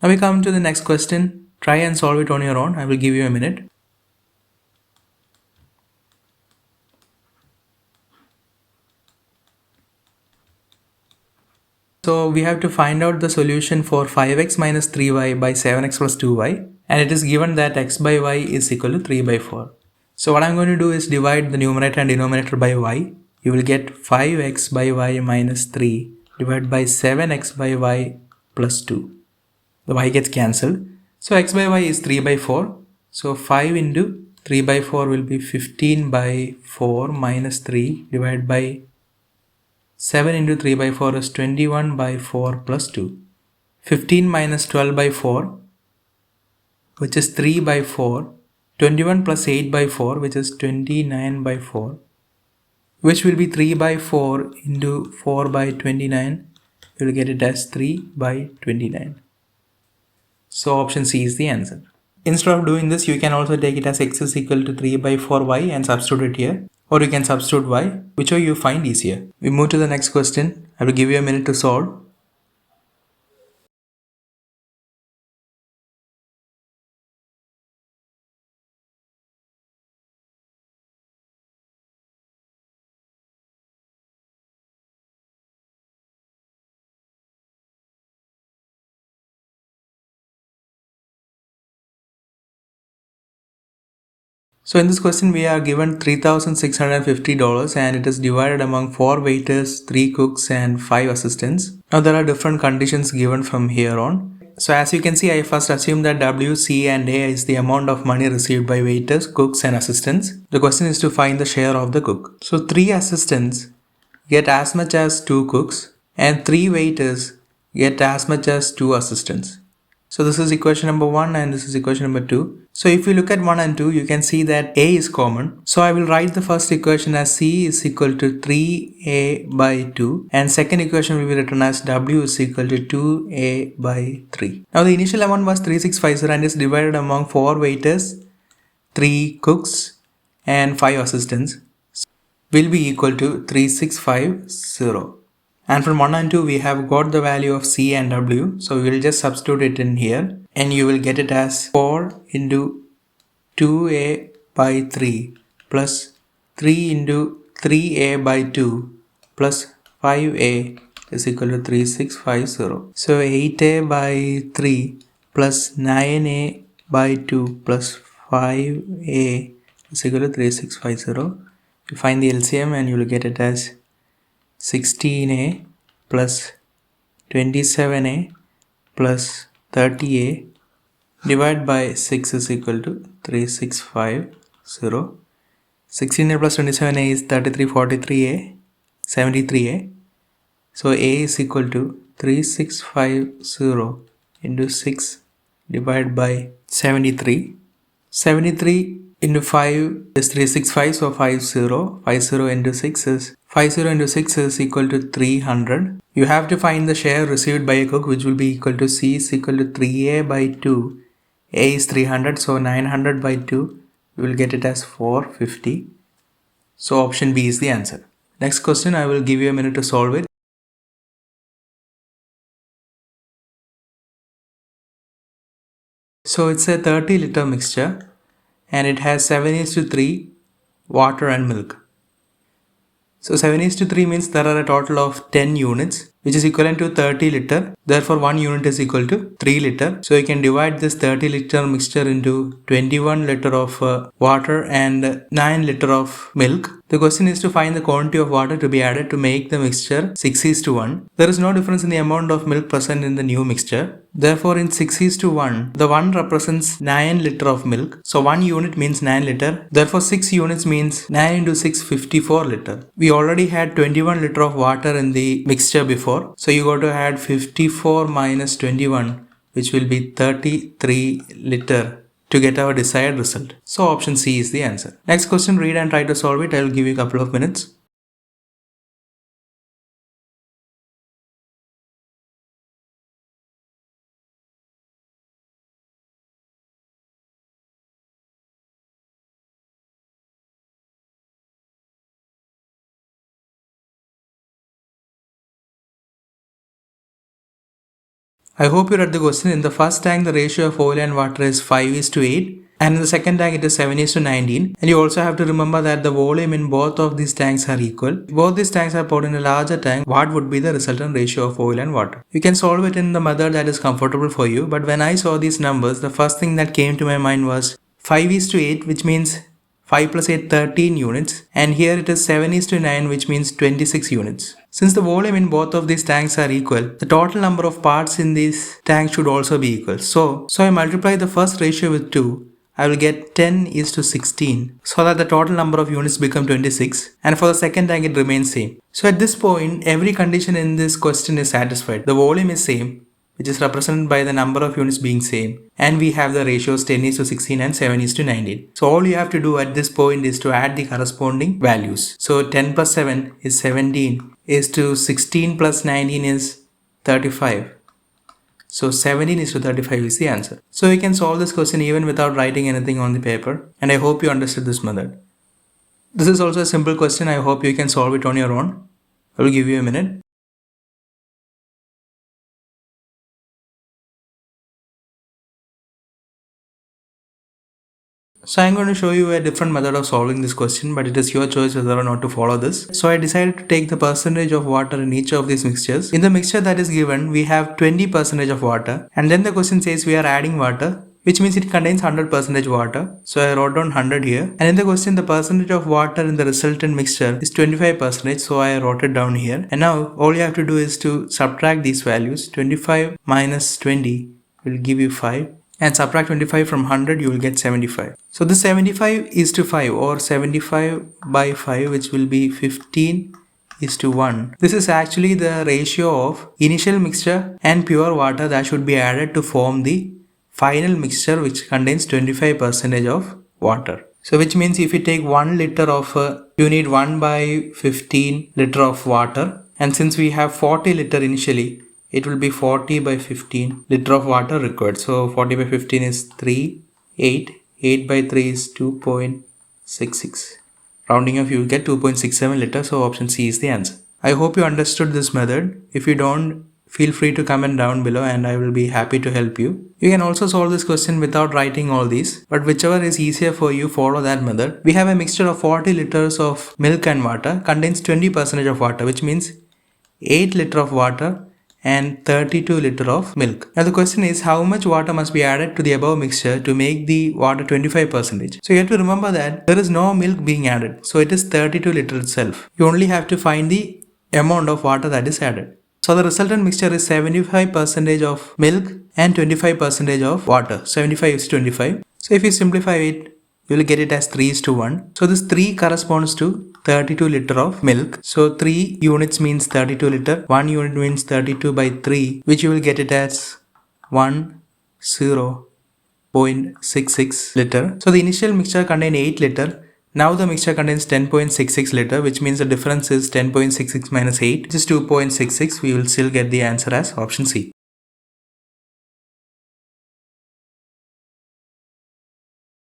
Now we come to the next question. Try and solve it on your own. I will give you a minute. So we have to find out the solution for 5x minus 3y by 7x plus 2y, and it is given that x by y is equal to 3 by 4. So what I'm going to do is divide the numerator and denominator by y. You will get 5x by y minus 3 divided by 7x by y plus 2. The y gets cancelled. So x by y is 3 by 4. So 5 into 3 by 4 will be 15 by 4 minus 3 divided by 7 into 3 by 4 is 21 by 4 plus 2. 15 minus 12 by 4, which is 3 by 4. 21 plus 8 by 4, which is 29 by 4, which will be 3 by 4 into 4 by 29. You will get it as 3 by 29. So option C is the answer. Instead of doing this, you can also take it as x is equal to 3 by 4y and substitute it here. Or you can substitute y, whichever you find easier. We move to the next question. I will give you a minute to solve. So in this question we are given $3,650 and it is divided among 4 waiters, 3 cooks and 5 assistants. Now there are different conditions given from here on. So as you can see, I first assume that W, C and A is the amount of money received by waiters, cooks and assistants. The question is to find the share of the cook. So 3 assistants get as much as 2 cooks and 3 waiters get as much as 2 assistants. So this is equation number 1 and this is equation number 2. So if you look at 1 and 2, you can see that A is common. So I will write the first equation as C is equal to 3A by 2 and second equation will be written as W is equal to 2A by 3. Now the initial amount was 3650 and is divided among 4 waiters, 3 cooks and 5 assistants will be equal to 3650. And from 1 and 2 we have got the value of C and W, so we will just substitute it in here and you will get it as 4 into 2A by 3 plus 3 into 3A by 2 plus 5A is equal to 3650. So 8A by 3 plus 9A by 2 plus 5A is equal to 3650. You find the LCM and you will get it as 16A plus 27A plus 30A divided by 6 is equal to 3650. 16A plus 27A is 3343A, 73A. So A is equal to 3650 into 6 divided by 73. 73 into 5 is 365, so 50 into 6 is 50 into 6 is equal to 300. You have to find the share received by a cook, which will be equal to C is equal to 3A by 2. A is 300, so 900 by 2, you will get it as 450. So option B is the answer. Next question, I will give you a minute to solve it. So it's a 30 liter mixture and it has 7:3 water and milk. So 7:3 means there are a total of 10 units, which is equivalent to 30 liter. Therefore 1 unit is equal to 3 liter. So you can divide this 30 liter mixture into 21 liter of water and 9 liter of milk. The question is to find the quantity of water to be added to make the mixture 6:1. There is no difference in the amount of milk present in the new mixture. Therefore in 6:1, the 1 represents 9 liter of milk. So 1 unit means 9 liter. Therefore 6 units means 9 into 6, 54 liter. We already had 21 liter of water in the mixture before. So you got to add 54 minus 21, which will be 33 liter to get our desired result. So option C is the answer. Next question, read and try to solve it. I will give you a couple of minutes. I hope you read the question. In the first tank, the ratio of oil and water is 5:8. And in the second tank, it is 7:19. And you also have to remember that the volume in both of these tanks are equal. If both these tanks are poured in a larger tank, what would be the resultant ratio of oil and water? You can solve it in the method that is comfortable for you. But when I saw these numbers, the first thing that came to my mind was 5:8, which means 5 plus 8, 13 units, and here it is 7:9, which means 26 units. Since the volume in both of these tanks are equal, the total number of parts in these tanks should also be equal. So I multiply the first ratio with 2. I will get 10:16, so that the total number of units become 26, and for the second tank it remains same. So at this point, every condition in this question is satisfied. The volume is same, which is represented by the number of units being same, and we have the ratios 10:16 and 7:19. So all you have to do at this point is to add the corresponding values. So 10 plus 7 is 17, is to 16 plus 19 is 35. So 17:35 is the answer. So you can solve this question even without writing anything on the paper, and I hope you understood this method. This is also a simple question. I hope you can solve it on your own. I will give you a minute. So I'm going to show you a different method of solving this question, but it is your choice whether or not to follow this. So I decided to take the percentage of water in each of these mixtures. In the mixture that is given, we have 20% of water, and then the question says we are adding water, which means it contains 100% water. So I wrote down 100 here, and in the question the percentage of water in the resultant mixture is 25%, so I wrote it down here. And now all you have to do is to subtract these values. 25 minus 20 will give you 5. And subtract 25 from 100, you will get 75. So this 75 is to 5, or 75 by 5, which will be 15 is to 1. This is actually the ratio of initial mixture and pure water that should be added to form the final mixture, which contains 25% of water. So which means if you take 1 liter of, you need 1 by 15 liter of water. And since we have 40 liter initially, it will be 40 by 15 liter of water required. So 40 by 15 is 3, 8. 8 by 3 is 2.66. Rounding off, you will get 2.67 liters. So option C is the answer. I hope you understood this method. If you don't, feel free to comment down below and I will be happy to help you. You can also solve this question without writing all these, but whichever is easier for you, follow that method. We have a mixture of 40 liters of milk and water, contains 20% of water, which means 8 liter of water and 32 liter of milk. Now the question is, how much water must be added to the above mixture to make the water 25%? So you have to remember that there is no milk being added, so it is 32 liter itself. You only have to find the amount of water that is added. So the resultant mixture is 75% of milk and 25% of water. 75 is 25. So if you simplify it, you will get it as 3:1. So this 3 corresponds to 32 liter of milk. So 3 units means 32 liter. 1 unit means 32 by 3, which you will get it as 10.66 liter. So the initial mixture contained 8 liter. Now the mixture contains 10.66 liter, which means the difference is 10.66 minus 8, which is 2.66. We will still get the answer as option C.